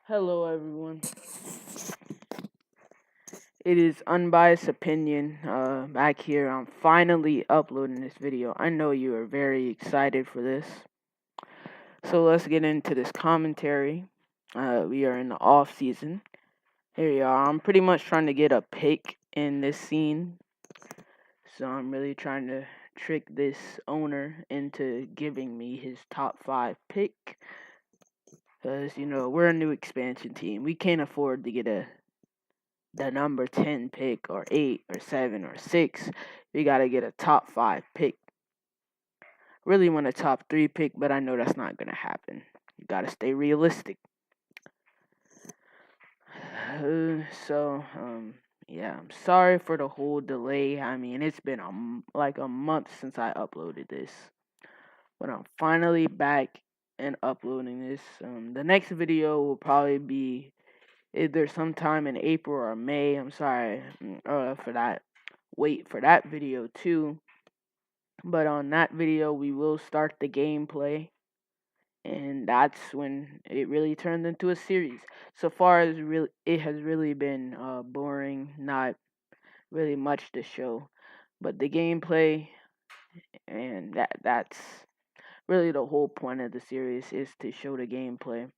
Hello, everyone. It is Unbiased Opinion back here. I'm finally uploading this video. I know you are very excited for this. So let's get into this commentary. We are in the off season. Here we are. I'm pretty much trying to get a pick in this scene. So I'm really trying to trick this owner into giving me his top 5 pick. Because, we're a new expansion team. We can't afford to get the number 10 pick or 8 or 7 or 6. We got to get a top 5 pick. Really want a top 3 pick, but I know that's not going to happen. You got to stay realistic. Yeah, I'm sorry for the whole delay. I mean, it's been like a month since I uploaded this. But I'm finally back and uploading this. The next video will probably be either sometime in April or May. I'm sorry for that. Wait for that video too. But on that video, we will start the gameplay, and that's when it really turned into a series. So far, it has really been boring, not really much to show. But the gameplay, and that's really the whole point of the series, is to show the gameplay.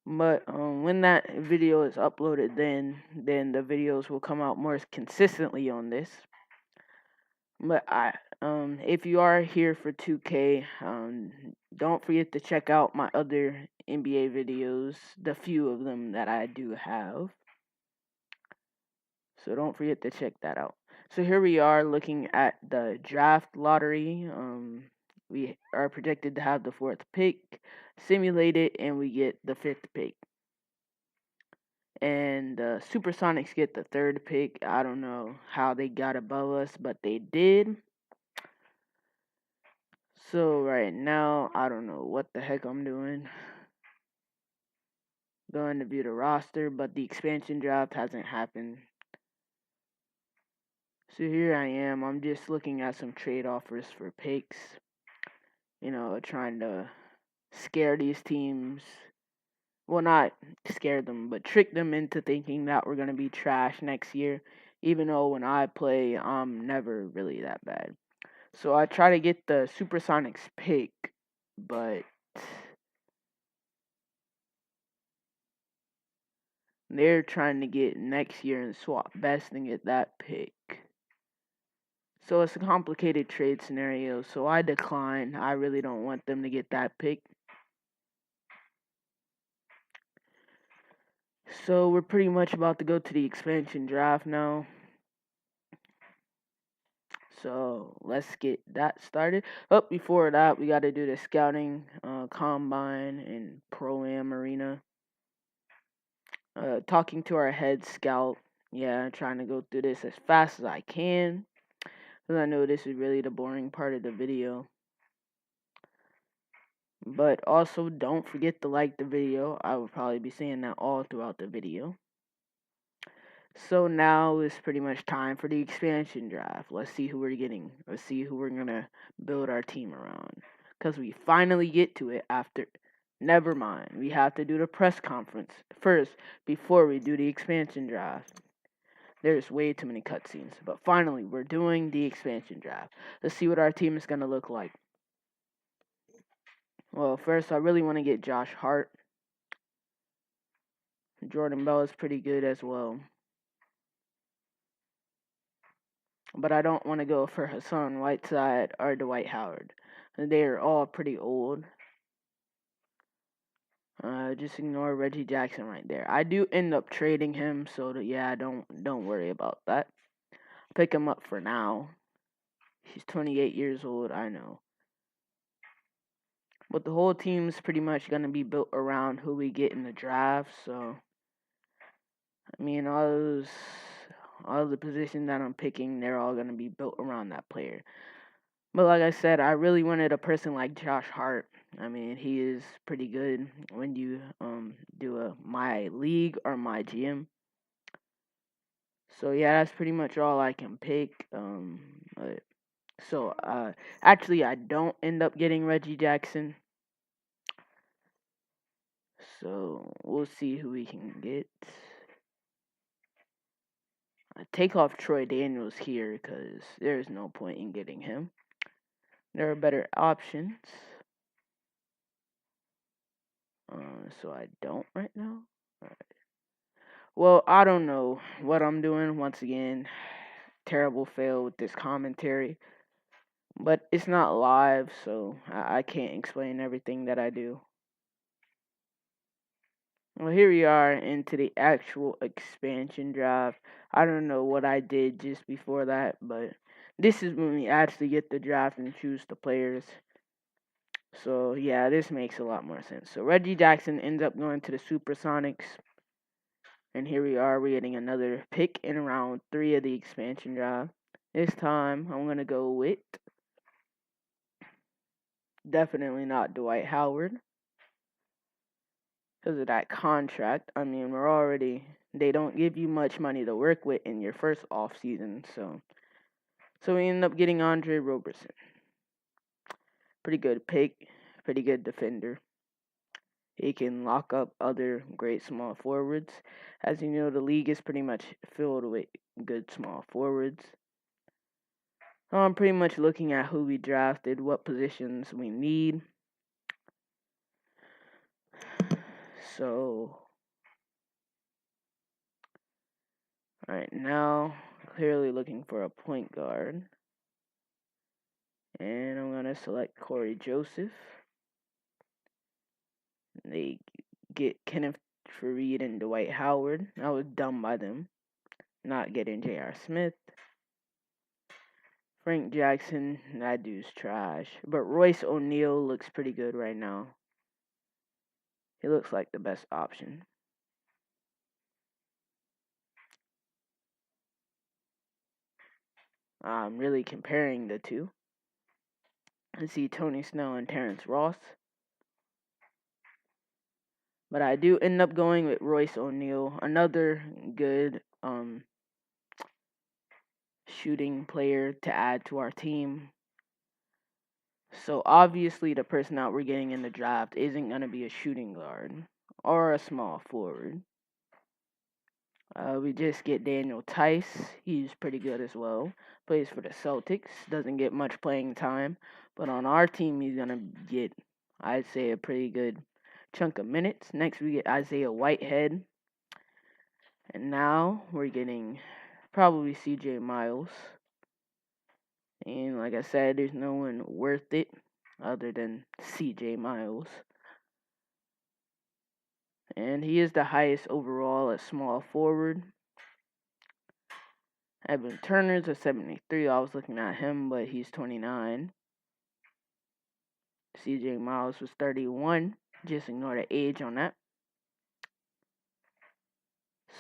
But when that video is uploaded, then the videos will come out more consistently on this. But if you are here for 2K, don't forget to check out my other NBA videos, the few of them that I do have. So don't forget to check that out. So here we are looking at the draft lottery. We are projected to have the 4th pick, simulated, and we get the 5th pick. And the Supersonics get the 3rd pick. I don't know how they got above us, but they did. So right now, I don't know what the heck I'm doing. Going to view the roster, but the expansion draft hasn't happened. So here I am. I'm just looking at some trade offers for picks. Trying to scare these teams. Well, not scare them, but trick them into thinking that we're going to be trash next year. Even though when I play, I'm never really that bad. So I try to get the Supersonics pick, but they're trying to get next year and swap best and get that pick. So it's a complicated trade scenario, so I decline. I really don't want them to get that pick. So we're pretty much about to go to the expansion draft now. So let's get that started. But before that, we got to do the scouting, combine, and pro-am arena. Talking to our head scout. Yeah, trying to go through this as fast as I can, because I know this is really the boring part of the video. But also, don't forget to like the video. I will probably be saying that all throughout the video. So now it's pretty much time for the expansion draft. Let's see who we're getting. Let's see who we're going to build our team around. Because we finally get to it after... Never mind. We have to do the press conference first before we do the expansion draft. There's way too many cutscenes. But finally, we're doing the expansion draft. Let's see what our team is going to look like. Well, first, I really want to get Josh Hart. Jordan Bell is pretty good as well. But I don't want to go for Hassan Whiteside or Dwight Howard. They're all pretty old. Just ignore Reggie Jackson right there. I do end up trading him, so yeah, don't worry about that. Pick him up for now. He's 28 years old, I know. But the whole team's pretty much going to be built around who we get in the draft, so... I mean, all the positions that I'm picking, they're all going to be built around that player. But like I said, I really wanted a person like Josh Hart. I mean, he is pretty good when you do a My League or MYGM. So yeah, that's pretty much all I can pick. Actually, I don't end up getting Reggie Jackson. So we'll see who we can get. I take off Troy Daniels here because there's no point in getting him. There are better options. So I don't right now. All right. Well, I don't know what I'm doing. Once again, terrible fail with this commentary. But it's not live, so I can't explain everything that I do. Well, here we are into the actual expansion draft. I don't know what I did just before that, but this is when we actually get the draft and choose the players. So, yeah, this makes a lot more sense. So, Reggie Jackson ends up going to the Supersonics. And here we are, we're getting another pick in round 3 of the expansion draft. This time, I'm going to go with definitely not Dwight Howard because of that contract. I mean, they don't give you much money to work with in your first offseason. So we end up getting Andre Roberson. Pretty good pick, pretty good defender. He can lock up other great small forwards. As you know, the league is pretty much filled with good small forwards. So I'm pretty much looking at who we drafted, what positions we need. So, alright, now clearly looking for a point guard. And I'm going to select Corey Joseph. They get Kenneth Fareed and Dwight Howard. That was dumb by them, not getting J.R. Smith. Frank Jackson, that dude's trash. But Royce O'Neal looks pretty good right now. He looks like the best option. I'm really comparing the two. I see Tony Snell and Terrence Ross. But I do end up going with Royce O'Neal, another good shooting player to add to our team. So obviously the person that we're getting in the draft isn't going to be a shooting guard or a small forward. We just get Daniel Tice. He's pretty good as well. Plays for the Celtics. Doesn't get much playing time. But on our team, he's going to get, I'd say, a pretty good chunk of minutes. Next, we get Isaiah Whitehead. And now we're getting probably CJ Miles. And like I said, there's no one worth it other than CJ Miles. And he is the highest overall at small forward. Evan Turner's a 73. I was looking at him, but he's 29. CJ Miles was 31. Just ignore the age on that.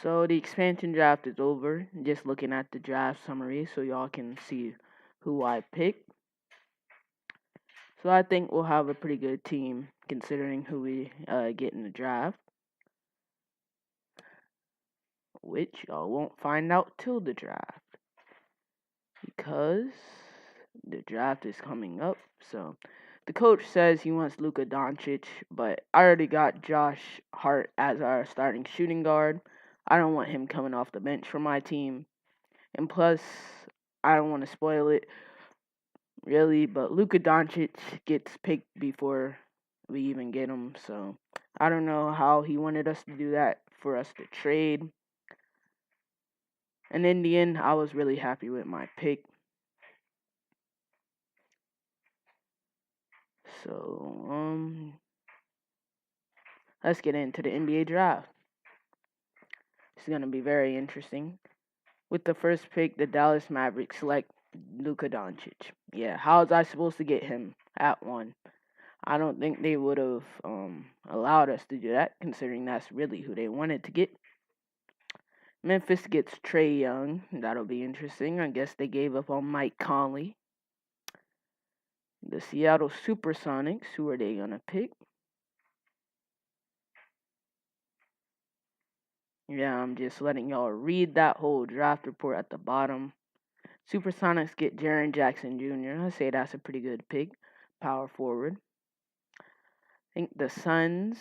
So the expansion draft is over. Just looking at the draft summary so y'all can see who I picked. So I think we'll have a pretty good team considering who we get in the draft. Which y'all won't find out till the draft. Because the draft is coming up. So the coach says he wants Luka Doncic, but I already got Josh Hart as our starting shooting guard. I don't want him coming off the bench for my team. And plus, I don't want to spoil it, really, but Luka Doncic gets picked before we even get him. So I don't know how he wanted us to do that for us to trade. And in the end, I was really happy with my pick. So, let's get into the NBA draft. It's going to be very interesting. With the first pick, the Dallas Mavericks select Luka Doncic. Yeah, how was I supposed to get him at 1? I don't think they would have allowed us to do that, considering that's really who they wanted to get. Memphis gets Trae Young. That'll be interesting. I guess they gave up on Mike Conley. The Seattle Supersonics, who are they going to pick? Yeah, I'm just letting y'all read that whole draft report at the bottom. Supersonics get Jaren Jackson Jr. I say that's a pretty good pick. Power forward. think the Suns,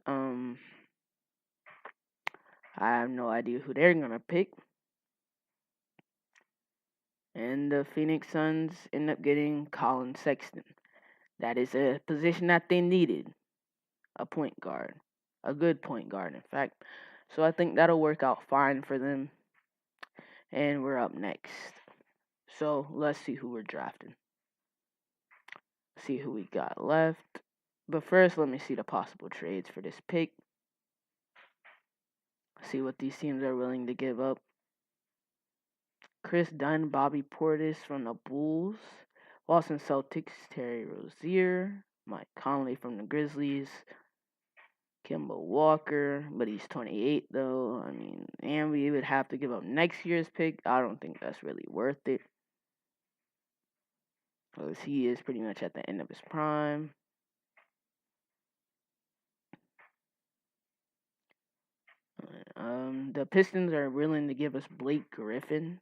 um, I have no idea who they're gonna pick. And the Phoenix Suns end up getting Colin Sexton. That is a position that they needed, a point guard, a good point guard, in fact. So I think that'll work out fine for them. And we're up next. So let's see who we're drafting. See who we got left. But first, let me see the possible trades for this pick. See what these teams are willing to give up. Chris Dunn, Bobby Portis from the Bulls. Boston Celtics, Terry Rozier. Mike Conley from the Grizzlies. Kemba Walker, but he's 28 though. I mean, and we would have to give up next year's pick. I don't think that's really worth it. Because he is pretty much at the end of his prime. The Pistons are willing to give us Blake Griffin.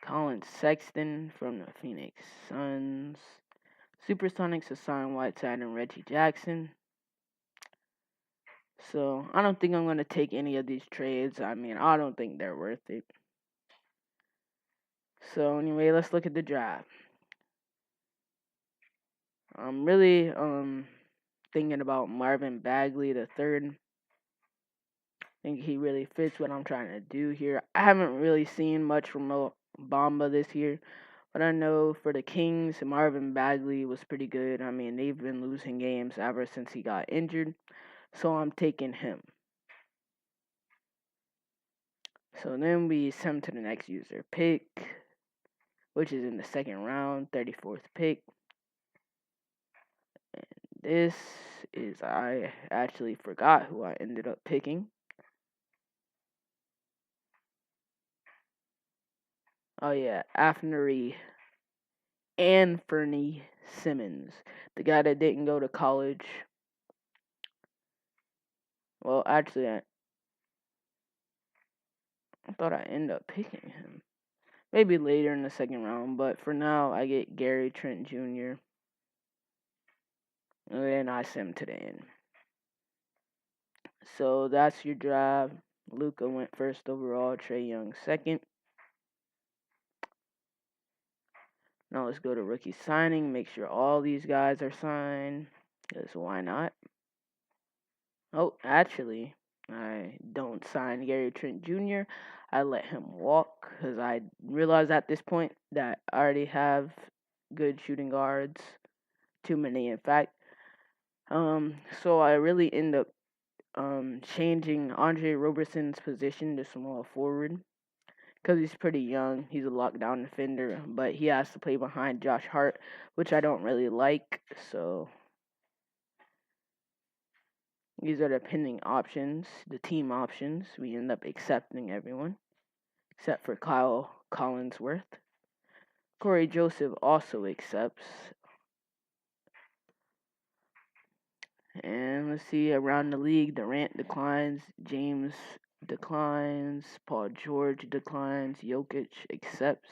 Colin Sexton from the Phoenix Suns. Supersonics assign Whiteside and Reggie Jackson. So I don't think I'm going to take any of these trades. I mean, I don't think they're worth it. So anyway, let's look at the draft. I'm really thinking about Marvin Bagley the third. I think he really fits what I'm trying to do here. I haven't really seen much from Bamba this year, but I know for the Kings, Marvin Bagley was pretty good. I mean, they've been losing games ever since he got injured, so I'm taking him. So then we send to the next user pick, which is in the second round, 34th pick. And this is, I actually forgot who I ended up picking. Oh yeah, Anthony Simmons, the guy that didn't go to college. Well, actually, I thought I ended up picking him. Maybe later in the second round, but for now, I get Gary Trent Jr. And then I send him to the end. So that's your draft. Luka went first overall, Trae Young second. Now let's go to rookie signing. Make sure all these guys are signed. Because why not? Oh, actually, I don't sign Gary Trent Jr. I let him walk because I realized at this point that I already have good shooting guards. Too many, in fact. So I really end up changing Andre Roberson's position to small forward because he's pretty young. He's a lockdown defender, but he has to play behind Josh Hart, which I don't really like. So these are the pending options, the team options. We end up accepting everyone except for Kyle Collinsworth. Corey Joseph also accepts. And let's see, around the league, Durant declines, James declines, Paul George declines, Jokic accepts,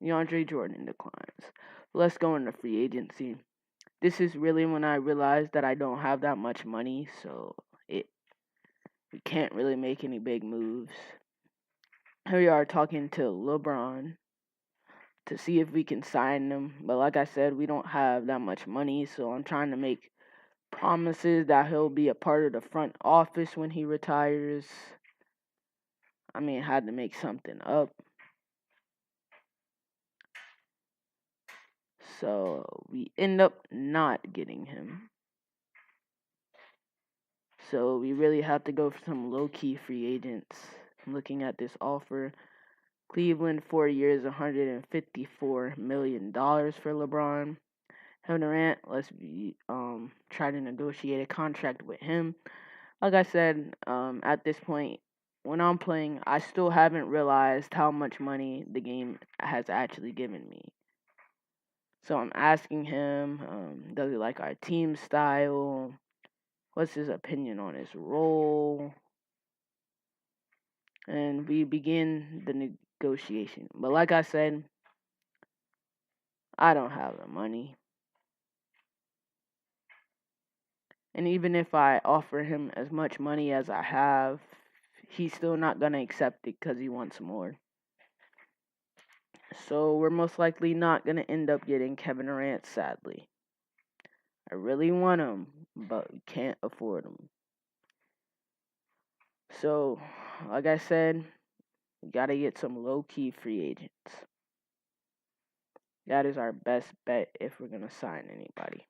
DeAndre Jordan declines. Let's go into free agency. This is really when I realized that I don't have that much money, so we can't really make any big moves. Here we are talking to LeBron to see if we can sign him, but like I said, we don't have that much money, so I'm trying to make promises that he'll be a part of the front office when he retires. I mean, I had to make something up. So we end up not getting him. So we really have to go for some low-key free agents. I'm looking at this offer. Cleveland, 4 years, $154 million for LeBron. Kevin Durant, let's try to negotiate a contract with him. Like I said, at this point, when I'm playing, I still haven't realized how much money the game has actually given me. So I'm asking him, does he like our team style? What's his opinion on his role? And we begin the negotiation. But like I said, I don't have the money. And even if I offer him as much money as I have, he's still not going to accept it because he wants more. So we're most likely not going to end up getting Kevin Durant, sadly. I really want him, but we can't afford him. So, like I said, we got to get some low-key free agents. That is our best bet if we're going to sign anybody.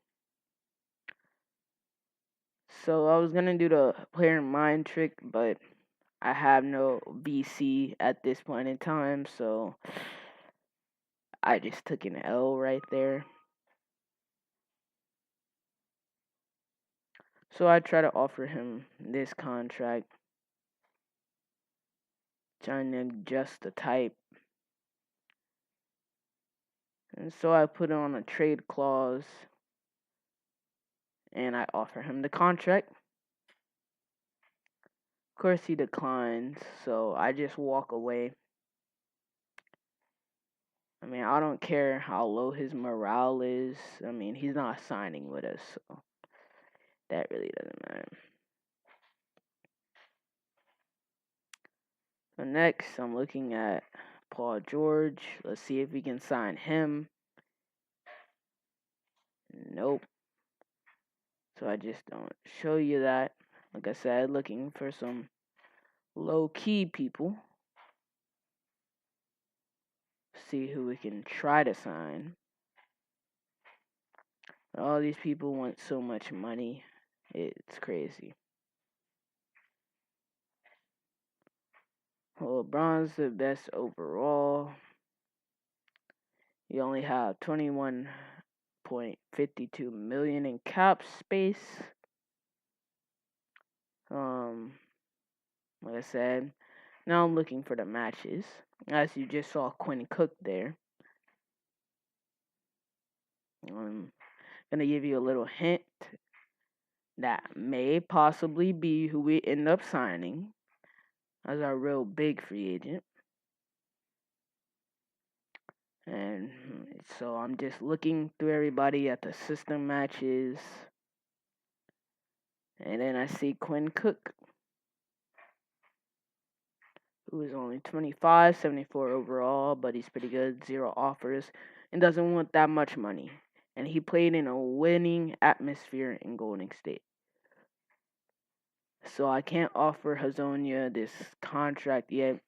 So I was going to do the player mind trick, but I have no VC at this point in time, so I just took an L right there. So I try to offer him this contract, trying to adjust the type. And so I put on a trade clause, and I offer him the contract. Of course, he declines, so I just walk away. I mean, I don't care how low his morale is. I mean, he's not signing with us, so that really doesn't matter. So next, I'm looking at Paul George. Let's see if we can sign him. Nope. So I just don't show you that. Like I said, looking for some low-key people. See who we can try to sign. All these people want so much money. It's crazy. Well, LeBron's the best overall. You only have 21.52 million in cap space. Like I said, now I'm looking for the matches. As you just saw Quinn Cook there. I'm gonna give you a little hint. That may possibly be who we end up signing as our real big free agent. And so I'm just looking through everybody at the system matches. And then I see Quinn Cook, who is only 25, 74 overall, but he's pretty good, 0 offers, and doesn't want that much money. And he played in a winning atmosphere in Golden State. So I can't offer Hazonia this contract yet.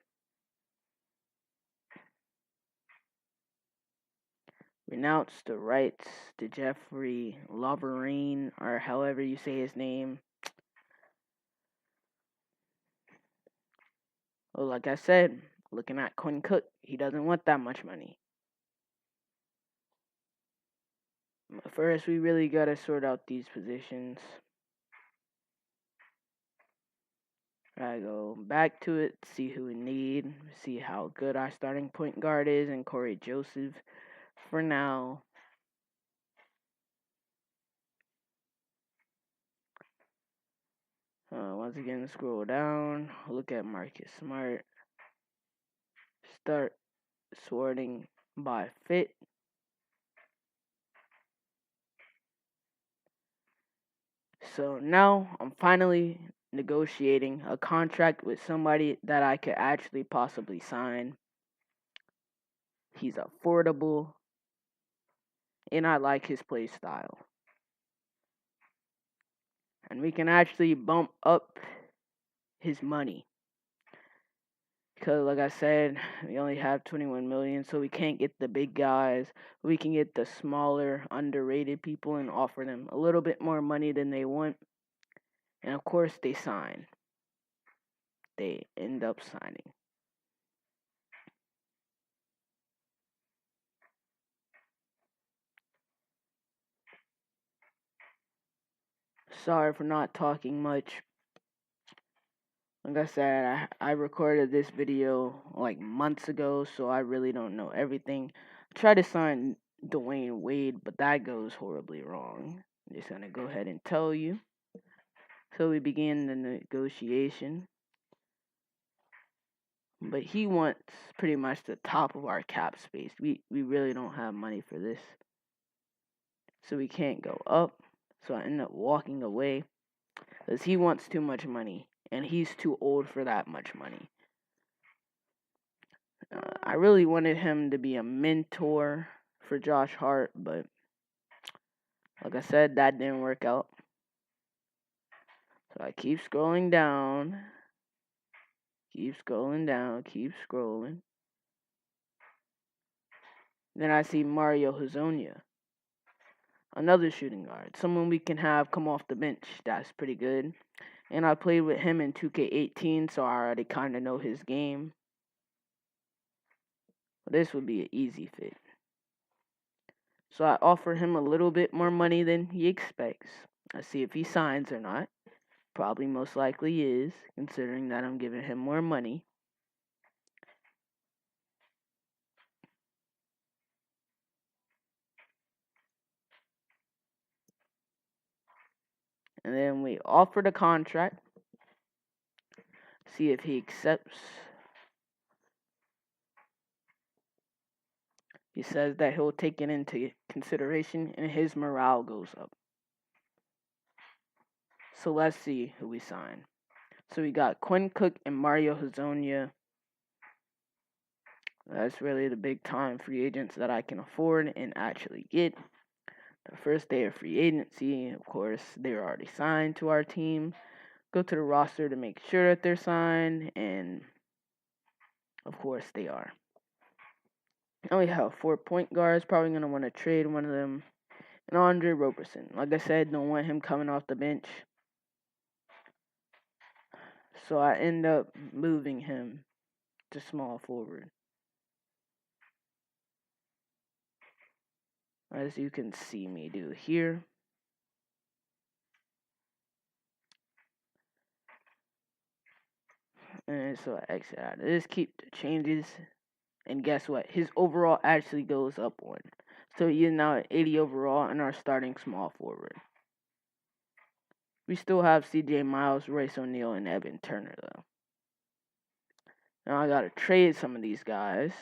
Renounce the rights to Jeffrey Loverine, or however you say his name. Well, like I said, looking at Quinn Cook, he doesn't want that much money. First, we really gotta sort out these positions. I go back to it, see who we need, see how good our starting point guard is, and Corey Joseph for now. Once again, scroll down, look at Marcus Smart, start sorting by fit. So now I'm finally negotiating a contract with somebody that I could actually possibly sign. He's affordable, and I like his play style. And we can actually bump up his money. Because, like I said, we only have 21 million, so we can't get the big guys. We can get the smaller, underrated people and offer them a little bit more money than they want. And, of course, they sign. They end up signing. Sorry for not talking much. Like I said, I recorded this video like months ago, so I really don't know everything. I tried to sign Dwayne Wade, but that goes horribly wrong. I'm just gonna go ahead and tell you. So we begin the negotiation. But he wants pretty much the top of our cap space. We really don't have money for this. So we can't go up. So I end up walking away because he wants too much money, and he's too old for that much money. I really wanted him to be a mentor for Josh Hart, but like I said, that didn't work out. So I keep scrolling down, keep scrolling. Then I see Mario Hazonia, another shooting guard, someone we can have come off the bench. That's pretty good. And I played with him in 2K18, so I already kind of know his game. This would be an easy fit. So I offer him a little bit more money than he expects. I see if he signs or not. Probably most likely is, considering that I'm giving him more money. And then we offer the contract. See if he accepts. He says that he'll take it into consideration and his morale goes up. So let's see who we sign. So we got Quinn Cook and Mario Hazonia. That's really the big time free agents that I can afford and actually get. The first day of free agency, of course, they're already signed to our team. Go to the roster to make sure that they're signed, and of course they are. Now we have 4 point guards, probably going to want to trade one of them. And Andre Roberson. Like I said, don't want him coming off the bench. So I end up moving him to small forward. As you can see me do here. And so I exit out of this, keep the changes. And guess what? His overall actually goes up 1. So he is now at 80 overall and our starting small forward. We still have CJ Miles, Royce O'Neal, and Evan Turner, though. Now I gotta trade some of these guys.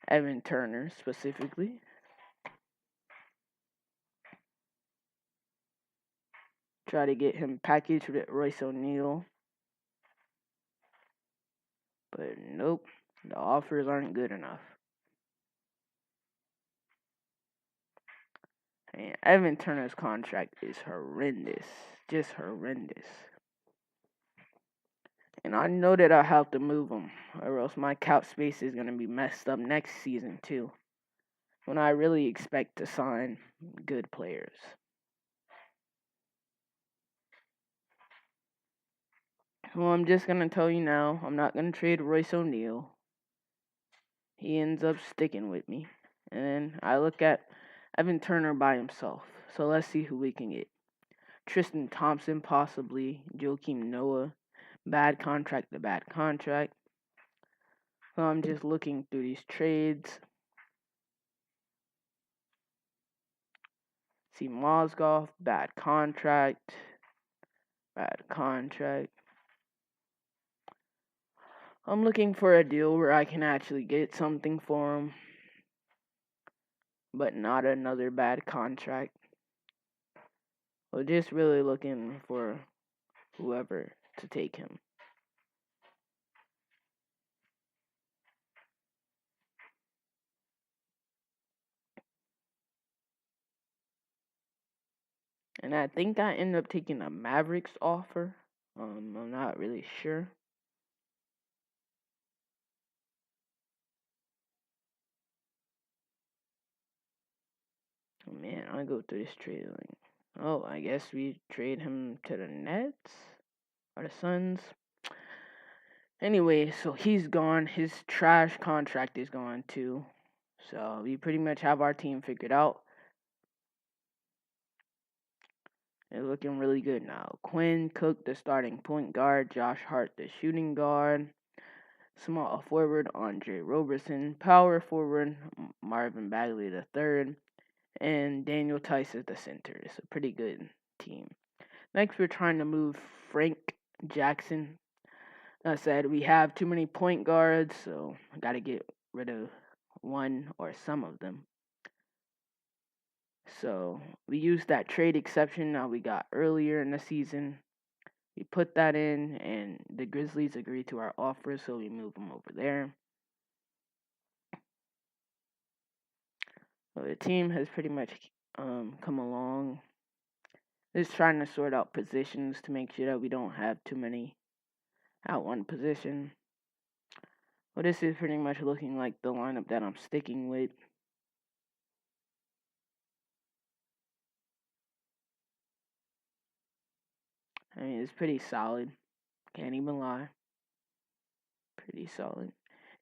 Evan Turner, specifically. Try to get him packaged with Royce O'Neal. But nope, the offers aren't good enough. And Evan Turner's contract is horrendous. Just horrendous. And I know that I have to move him, or else my cap space is going to be messed up next season, too. When I really expect to sign good players. Well, I'm just going to tell you now, I'm not going to trade Royce O'Neal. He ends up sticking with me. And then I look at Evan Turner by himself. So let's see who we can get. Tristan Thompson, possibly. Joakim Noah. Bad contract to bad contract. So I'm just looking through these trades. See Mozgov, bad contract. Bad contract. I'm looking for a deal where I can actually get something for him. But not another bad contract. We're just really looking for whoever to take him. And I think I ended up taking a Mavericks offer. I'm not really sure. Oh man, I go through this trade link. Oh, I guess we trade him to the Nets or the Suns. Anyway, so he's gone. His trash contract is gone too. So we pretty much have our team figured out. They're looking really good now. Quinn Cook, the starting point guard. Josh Hart, the shooting guard. Small forward, Andre Roberson. Power forward, Marvin Bagley III. And Daniel Tice is the center. It's a pretty good team. Next, we're trying to move Frank Jackson. I said we have too many point guards, so I got to get rid of one or some of them. So we used that trade exception that we got earlier in the season. We put that in, and the Grizzlies agreed to our offer, so we moved them over there. So the team has pretty much come along. Just trying to sort out positions to make sure that we don't have too many at one position. Well, this is pretty much looking like the lineup that I'm sticking with. I mean, it's pretty solid. Can't even lie. Pretty solid.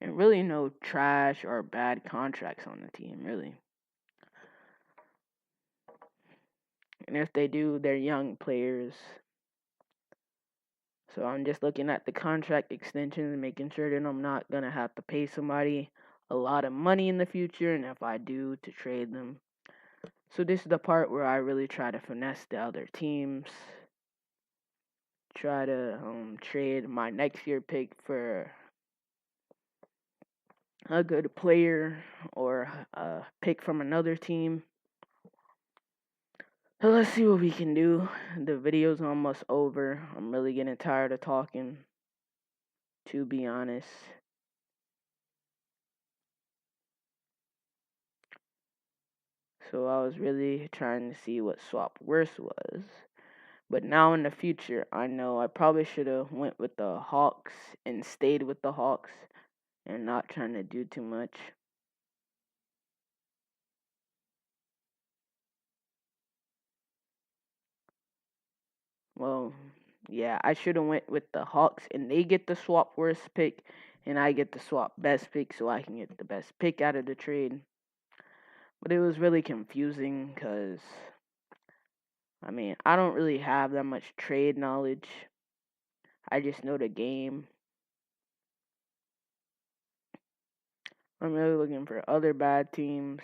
And really no trash or bad contracts on the team, really. And if they do, they're young players. So I'm just looking at the contract extensions and making sure that I'm not going to have to pay somebody a lot of money in the future. And if I do, to trade them. So this is the part where I really try to finesse the other teams. Try to trade my next year pick for a good player or a pick from another team. So let's see what we can do. The video's almost over. I'm really getting tired of talking, to be honest. So I was really trying to see what swap worse was. But now in the future, I know I probably should have went with the Hawks and stayed with the Hawks and not trying to do too much. Well, yeah, I should have went with the Hawks and they get the swap worst pick and I get the swap best pick so I can get the best pick out of the trade. But it was really confusing because, I mean, I don't really have that much trade knowledge. I just know the game. I'm really looking for other bad teams.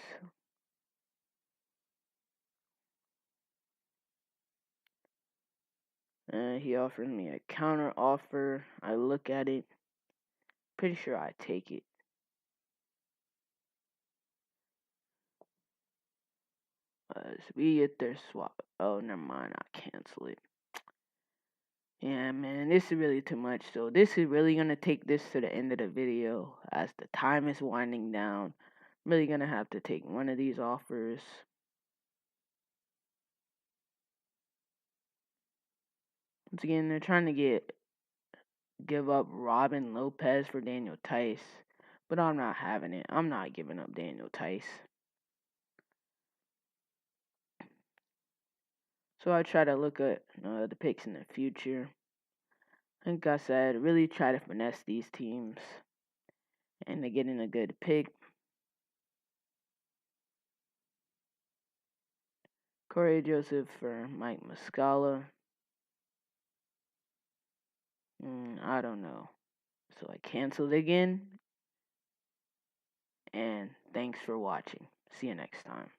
He offered me a counter offer. I look at it. Pretty sure I take it. So we get their swap. Oh, never mind. I cancel it. Yeah, man, this is really too much. So this is really gonna take this to the end of the video as the time is winding down. I'm really gonna have to take one of these offers. Once again, they're trying to give up Robin Lopez for Daniel Tice, but I'm not having it. I'm not giving up Daniel Tice. So I try to look at the picks in the future. Like I said, really try to finesse these teams and to get in a good pick. Corey Joseph for Mike Muscala. I don't know. So I canceled again. And thanks for watching. See you next time.